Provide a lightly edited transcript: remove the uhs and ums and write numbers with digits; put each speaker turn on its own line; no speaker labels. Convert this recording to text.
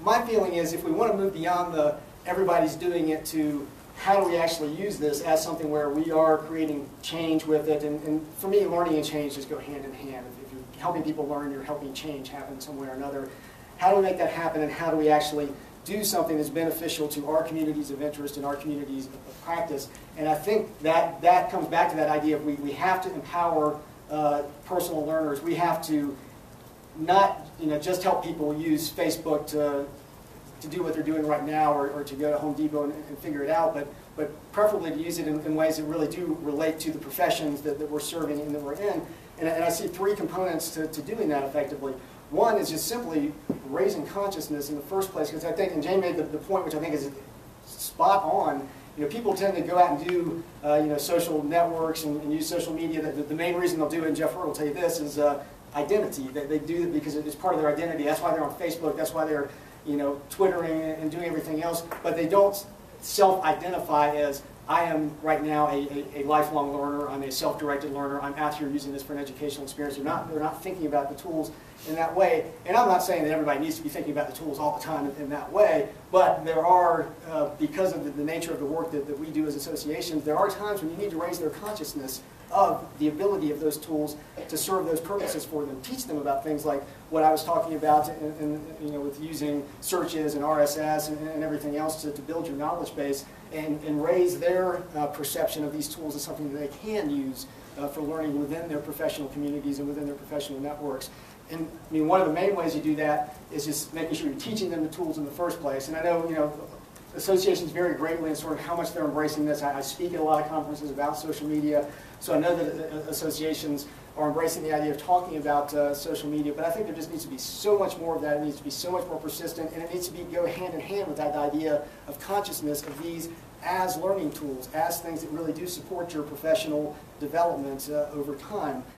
my feeling is if we want to move beyond the everybody's doing it to how do we actually use this as something where we are creating change with it, and for me, learning and change just go hand in hand. If you're helping people learn, you're helping change happen some way or another. How do we make that happen, and how do we actually do something that's beneficial to our communities of interest and our communities of practice? And I think that comes back to that idea of we have to empower personal learners. We have to not just help people use Facebook to do what they're doing right now, or to go to Home Depot and figure it out, but preferably to use it in ways that really do relate to the professions that we're serving and that we're in. And I see three components to doing that effectively. One is just simply raising consciousness in the first place, because I think, and Jane made the point which I think is spot on, people tend to go out and do social networks and use social media. The main reason they'll do it, and Jeff Hurd will tell you this, is identity. They do it because it's part of their identity. That's why they're on Facebook. That's why they're Twittering and doing everything else. But they don't self-identify as, I am right now a lifelong learner. I'm a self-directed learner. I'm out here using this for an educational experience. They're not thinking about the tools in that way. And I'm not saying that everybody needs to be thinking about the tools all the time in that way, but there are, because of the nature of the work that we do as associations, there are times when you need to raise their consciousness of the ability of those tools to serve those purposes for them. Teach them about things like what I was talking about with using searches and RSS and everything else to build your knowledge base, and raise their perception of these tools as something that they can use for learning within their professional communities and within their professional networks. And I mean, one of the main ways you do that is just making sure you're teaching them the tools in the first place. And I know, associations vary greatly in sort of how much they're embracing this. I speak at a lot of conferences about social media, so I know that associations are embracing the idea of talking about social media, but I think there just needs to be so much more of that. It needs to be so much more persistent, and it needs to go hand in hand with that idea of consciousness of these as learning tools, as things that really do support your professional development over time.